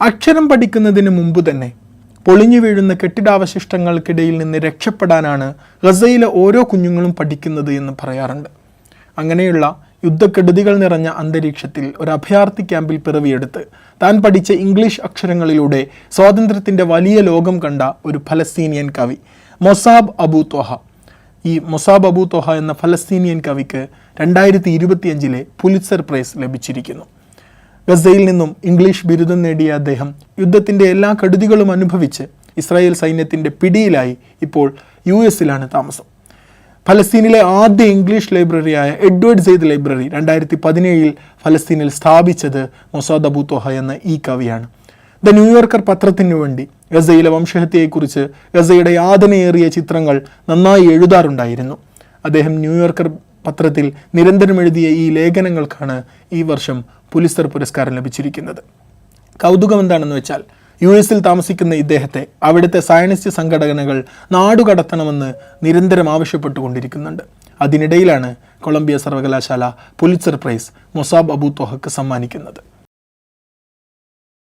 അക്ഷരം പഠിക്കുന്നതിന് മുമ്പ് തന്നെ പൊളിഞ്ഞു വീഴുന്ന കെട്ടിടാവശിഷ്ടങ്ങൾക്കിടയിൽ നിന്ന് രക്ഷപ്പെടാനാണ് ഗസയിലെ ഓരോ കുഞ്ഞുങ്ങളും പഠിക്കുന്നത് എന്ന് പറയാറുണ്ട്. അങ്ങനെയുള്ള യുദ്ധക്കെടുതികൾ നിറഞ്ഞ അന്തരീക്ഷത്തിൽ ഒരു അഭയാർത്ഥി ക്യാമ്പിൽ പിറവിയെടുത്ത് താൻ പഠിച്ച ഇംഗ്ലീഷ് അക്ഷരങ്ങളിലൂടെ സ്വാതന്ത്ര്യത്തിൻ്റെ വലിയ ലോകം കണ്ട ഒരു ഫലസ്തീനിയൻ കവി മൊസാബ് അബു ത്വഹ. ഈ മൊസാബ് അബു ത്വഹ എന്ന ഫലസ്തീനിയൻ കവിക്ക് 2025 പുലിറ്റ്സർ പ്രൈസ് ലഭിച്ചിരിക്കുന്നു. ഗസയിൽ നിന്നും ഇംഗ്ലീഷ് ബിരുദം നേടിയ അദ്ദേഹം യുദ്ധത്തിൻ്റെ എല്ലാ കെടുതികളും അനുഭവിച്ച് ഇസ്രായേൽ സൈന്യത്തിൻ്റെ പിടിയിലായി ഇപ്പോൾ US താമസം. ഫലസ്തീനിലെ ആദ്യ ഇംഗ്ലീഷ് ലൈബ്രറിയായ എഡ്വേർഡ് സെയ്ദ് ലൈബ്രറി 2017 ഫലസ്തീനിൽ സ്ഥാപിച്ചത് മൊസാബ് അബു ത്വഹ എന്ന ഈ കവിയാണ്. ദ ന്യൂയോർക്കർ പത്രത്തിനു വേണ്ടി ഗസയിലെ വംശഹത്യയെക്കുറിച്ച്, ഗസയുടെ യാതനയേറിയ ചിത്രങ്ങൾ നന്നായി എഴുതാറുണ്ടായിരുന്നു. അദ്ദേഹം ന്യൂയോർക്കർ പത്രത്തിൽ നിരന്തരം എഴുതിയ ഈ ലേഖനങ്ങൾക്കാണ് ഈ വർഷം പുലിറ്റ്സർ പുരസ്കാരം ലഭിച്ചിരിക്കുന്നത്. കൗതുകം എന്താണെന്ന് വെച്ചാൽ US താമസിക്കുന്ന ഇദ്ദേഹത്തെ അവിടുത്തെ സയനിസ്റ്റ് സംഘടനകൾ നാടുകടത്തണമെന്ന് നിരന്തരം ആവശ്യപ്പെട്ടുകൊണ്ടിരിക്കുന്നുണ്ട്. അതിനിടയിലാണ് കൊളംബിയ സർവകലാശാല പുലിറ്റ്സർ പ്രൈസ് മൊസാബ് അബു ത്വഹക്ക് സമ്മാനിക്കുന്നത്.